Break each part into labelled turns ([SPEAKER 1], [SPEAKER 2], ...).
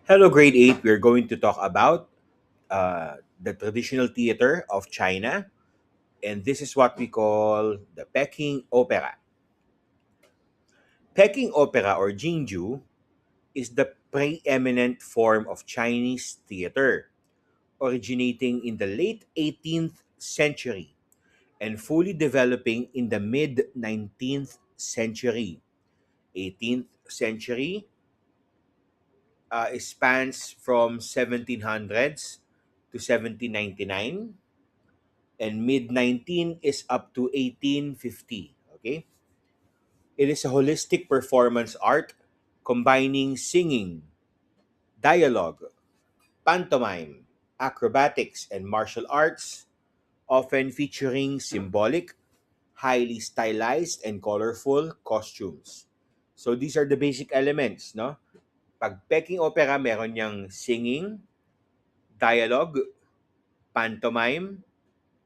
[SPEAKER 1] Hello, grade 8. We're going to talk about the traditional theater of China, and this is what we call the Peking Opera. Peking Opera or Jingju is the preeminent form of Chinese theater, originating in the late 18th century and fully developing in the mid 19th century. 18th century spans from 1700s to 1799, and mid 19 is up to 1850. Okay, it is a holistic performance art combining singing, dialogue, pantomime, acrobatics, and martial arts, often featuring symbolic, highly stylized, and colorful costumes. So these are the basic elements, no? Pag Peking opera, meron niyang singing, dialogue, pantomime,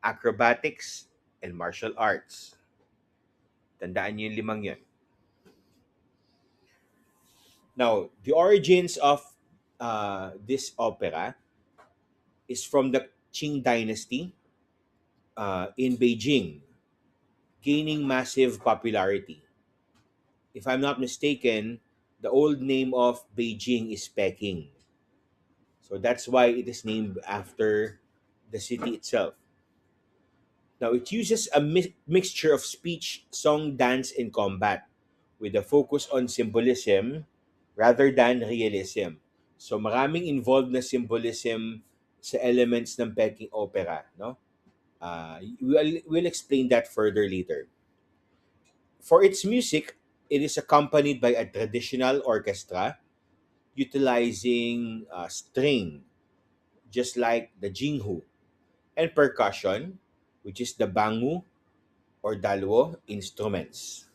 [SPEAKER 1] acrobatics, and martial arts. Tandaan niyo yung limang yun. Now, the origins of this opera is from the Qing dynasty in Beijing, gaining massive popularity. If I'm not mistaken, the old name of Beijing is Peking. So that's why it is named after the city itself. Now, it uses a mixture of speech, song, dance, and combat with a focus on symbolism rather than realism. So maraming involved na symbolism sa elements ng Peking opera, no? We'll explain that further later. For its music, it is accompanied by a traditional orchestra utilizing string, just like the jinghu, and percussion, which is the bangu or dalwo instruments.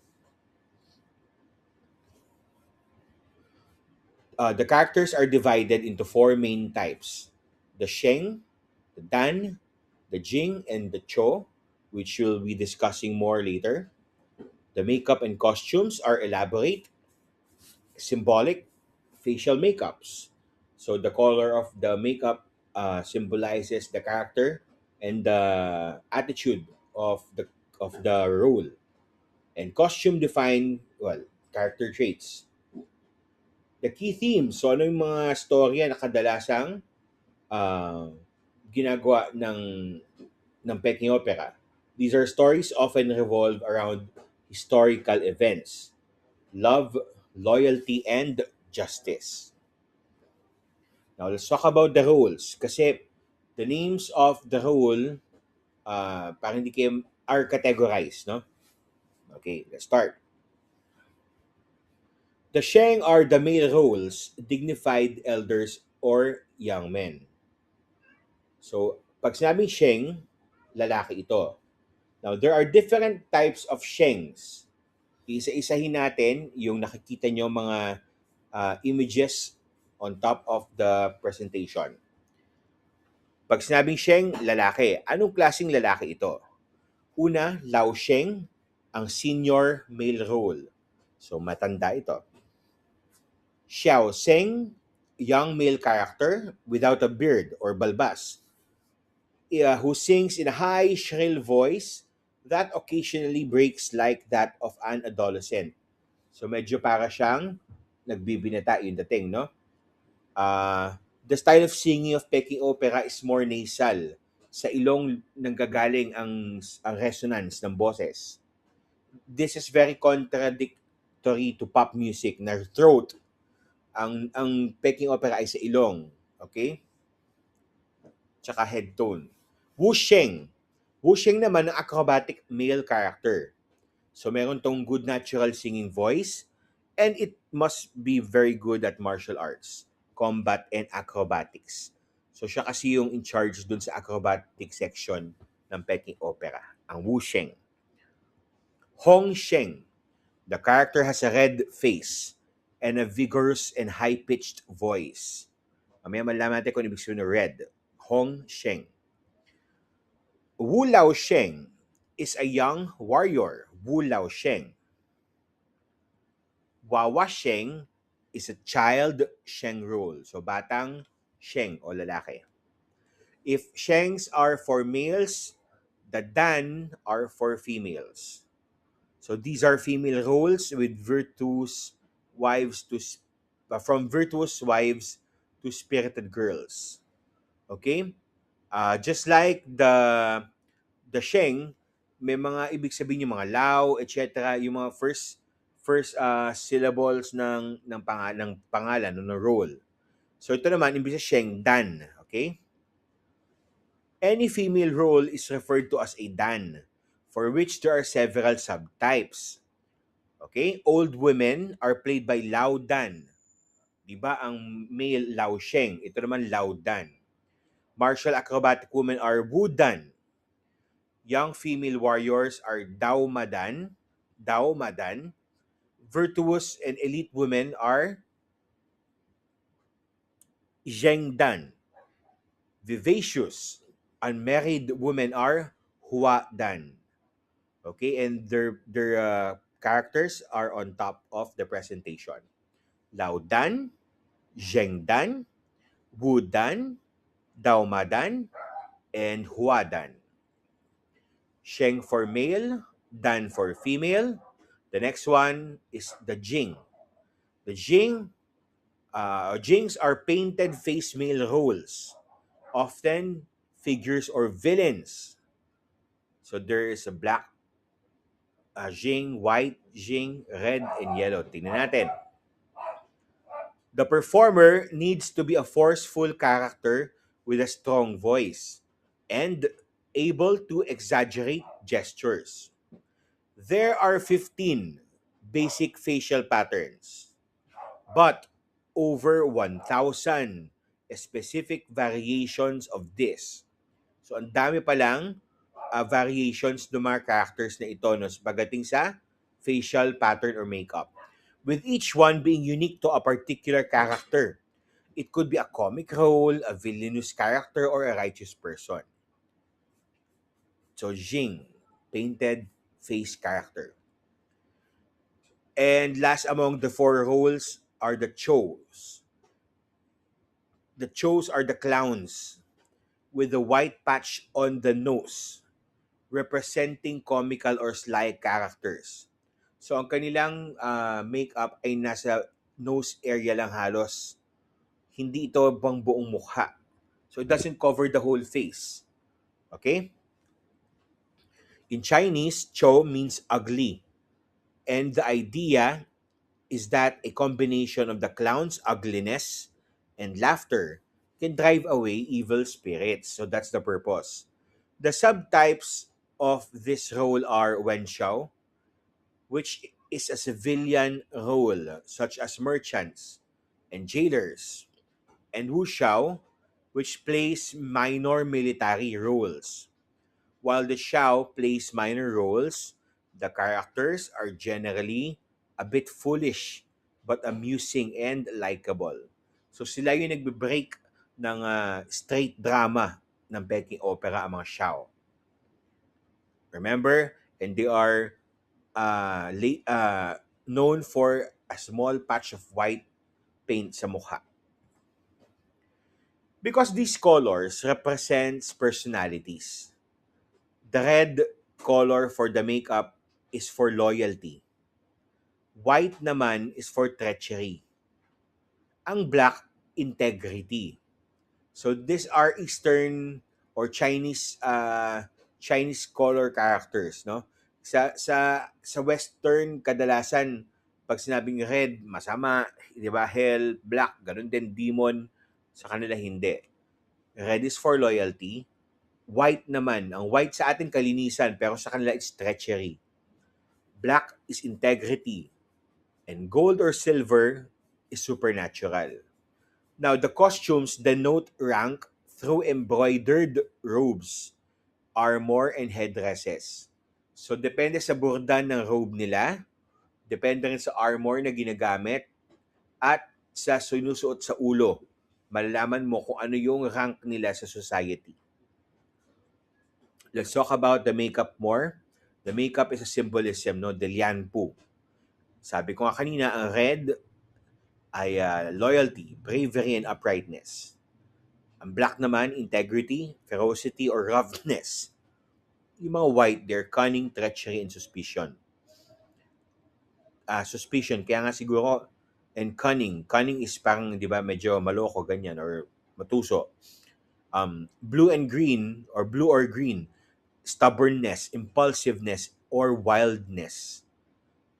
[SPEAKER 1] The characters are divided into four main types: the Sheng, the Dan, the Jing, and the Cho, which we'll be discussing more later. The makeup and costumes are elaborate, symbolic, facial makeups. So the color of the makeup symbolizes the character and the attitude of the role. And costume define, well, character traits. The key themes, so ano yung mga storya na kadalasang ah, ginagawa ng Peking Opera. These are stories often revolve around historical events, love, loyalty, and justice. Now, let's talk about the roles. Kasi the names of the role, parang hindi kayo are categorized, no? Okay, let's start. The Sheng are the male roles, dignified elders or young men. So, pag sinabing Sheng, lalaki ito. Now, there are different types of Shengs. Isa-isahin natin yung nakikita nyo mga images on top of the presentation. Pag sinabing Sheng, lalaki. Anong klaseng lalaki ito? Una, Lao Sheng, ang senior male role. So, matanda ito. Xiao Seng, young male character without a beard or balbas, who sings in a high, shrill voice that occasionally breaks like that of an adolescent. So medyo para siyang nagbibinata yung dating, no? The style of singing of Peking opera is more nasal. Sa ilong nanggagaling ang resonance ng boses. This is very contradictory to pop music na throat. Ang Peking opera ay sa ilong. Okay? Tsaka head tone. Wu Sheng. Wu Sheng naman ang acrobatic male character. So meron tong good natural singing voice and it must be very good at martial arts, combat, and acrobatics. So siya kasi yung in charge dun sa acrobatic section ng Peking Opera, ang Wu Sheng. Hong Sheng. The character has a red face and a vigorous and high-pitched voice. Mamaya malaman natin kung ibig sabihin ng red. Hong Sheng. Wu Lao Sheng is a young warrior. Wu Lao Sheng. Wawa Sheng is a child Sheng role. So batang Sheng o lalaki. If Shengs are for males, the Dan are for females. So these are female roles with virtuous wives from virtuous wives to spirited girls. Okay? Just like the Sheng, may mga ibig sabihin yung mga Lao, etc. Yung mga first syllables ng pangalan ng role. So ito naman imbis sa Sheng, Dan. Okay? Any female role is referred to as a Dan, for which there are several subtypes. Okay? Old women are played by Lao Dan. 'Di ba? Ang male Lao Sheng, ito naman Lao Dan. Martial acrobatic women are Wu Dan. Young female warriors are Dao Madan. Dao Madan. Virtuous and elite women are Zheng Dan. Vivacious unmarried women are Hua Dan. Okay, and their characters are on top of the presentation. Lao Dan, Zheng Dan, Wu Dan, Dao Madan, and Hua Dan. Sheng for male, Dan for female. The next one is the Jing. The Jings are painted face male roles, often figures or villains. So there is a black Jing, white Jing, red, and yellow. Tingnan natin. The performer needs to be a forceful character with a strong voice and able to exaggerate gestures. There are 15 basic facial patterns, but over 1,000 specific variations of this. So ang dami pa lang variations ng mga characters na ito no, pagdating sa facial pattern or makeup. With each one being unique to a particular character. It could be a comic role, a villainous character, or a righteous person. So Jing, painted face character. And last among the four roles are the Chos. The Chos are the clowns with the white patch on the nose, representing comical or sly characters. So ang kanilang makeup ay nasa nose area lang halos. Hindi ito bang buong mukha. So it doesn't cover the whole face. Okay? In Chinese, Chou means ugly. And the idea is that a combination of the clown's ugliness and laughter can drive away evil spirits. So that's the purpose. The subtypes of this role are Wen Shao, which is a civilian role, such as merchants and jailers, and Wu Shao, which plays minor military roles. While the Xiao plays minor roles, the characters are generally a bit foolish but amusing and likable. So sila yung nagbe-break ng straight drama ng Peking Opera ang mga Xiao. Remember? And they are known for a small patch of white paint sa mukha. Because these colors represents personalities. The red color for the makeup is for loyalty. White naman is for treachery. Ang black, integrity. So these are Eastern or Chinese color characters, no? Sa Western kadalasan pag sinabing red, masama, 'di ba? Hell, black, ganun din demon, sa kanila hindi. Red is for loyalty. White naman, ang white sa atin kalinisan pero sa kanila it's treachery. Black is integrity. And gold or silver is supernatural. Now, the costumes denote rank through embroidered robes, armor, and headdresses. So, depende sa burdan ng robe nila, depende rin sa armor na ginagamit, at sa sinusuot sa ulo. Malalaman mo kung ano yung rank nila sa society. Let's talk about the makeup more. The makeup is a symbolism, no? The Lian Pu. Sabi ko nga kanina, ang red ay loyalty, bravery, and uprightness. Ang black naman, integrity, ferocity, or roughness. Yung mga white, they're cunning, treachery, and suspicion. Suspicion, kaya nga siguro, and cunning. Cunning is parang, di ba, medyo maloko, ganyan, or matuso. Blue and green, or blue or green, stubbornness, impulsiveness, or wildness.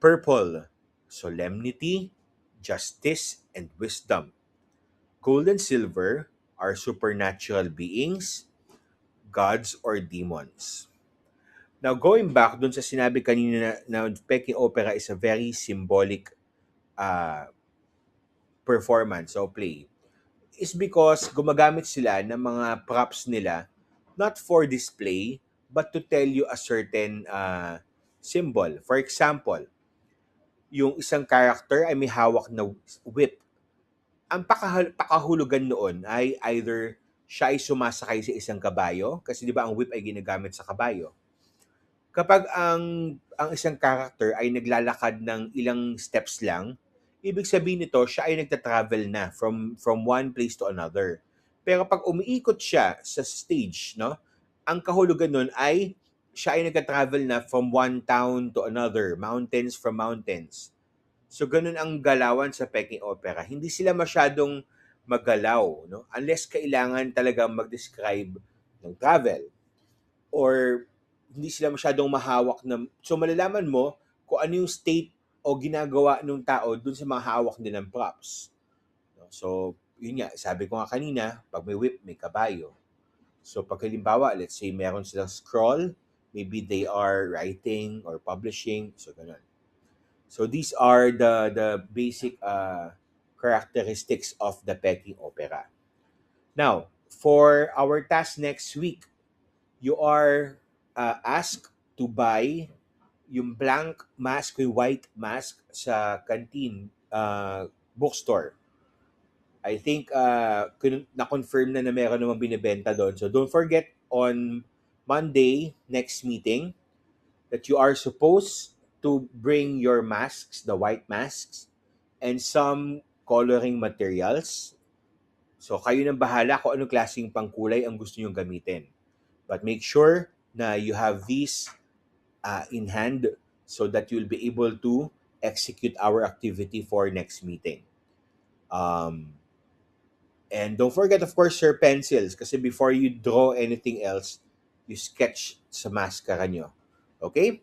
[SPEAKER 1] Purple, solemnity, justice, and wisdom. Gold and silver are supernatural beings, gods, or demons. Now, going back dun sa sinabi kanina na Peking Opera is a very symbolic uh, performance o play, is because gumagamit sila ng mga props nila not for display but to tell you a certain symbol. For example, yung isang character ay may hawak na whip. Ang pakahulugan noon ay either siya ay sumasakay sa isang kabayo, kasi di ba ang whip ay ginagamit sa kabayo. Kapag ang isang character ay naglalakad ng ilang steps lang, ibig sabihin nito siya ay nagta-travel na from one place to another. Pero pag umiikot siya sa stage, no, ang kahulugan nun ay siya ay nagta-travel na from one town to another, mountains from mountains. So ganun ang galawan sa Peking Opera. Hindi sila masyadong magalaw, no? Unless kailangan talaga mag-describe ng travel, or hindi sila masyadong mahawak na, so malalaman mo kung ano yung state o ginagawa ng tao dun sa mga hawak nilang props. No? So, yun nga, sabi ko nga kanina, pag may whip, may kabayo. So, pag halimbawa, let's say meron silang scroll, maybe they are writing or publishing, so ganun. So, these are the basic characteristics of the Peking Opera. Now, for our task next week, you are asked to buy yung blank mask, yung white mask sa canteen bookstore. I think na-confirm na meron namang binibenta doon. So don't forget on Monday, next meeting, that you are supposed to bring your masks, the white masks, and some coloring materials. So kayo nang bahala kung anong klaseng pangkulay ang gusto nyong gamitin. But make sure na you have these in hand so that you'll be able to execute our activity for next meeting. And don't forget, of course, your pencils, kasi before you draw anything else, you sketch sa maskara nyo. Okay?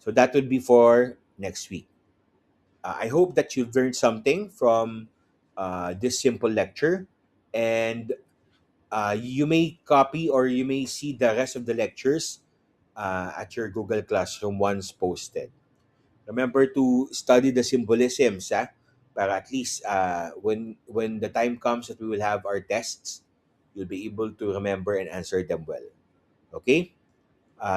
[SPEAKER 1] So that would be for next week. I hope that you've learned something from this simple lecture, and you may copy or you may see the rest of the lectures at your Google Classroom once posted. Remember to study the symbolisms, para at least when the time comes that we will have our tests, you'll be able to remember and answer them well. Okay?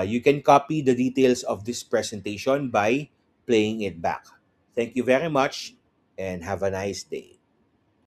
[SPEAKER 1] You can copy the details of this presentation by playing it back. Thank you very much and have a nice day.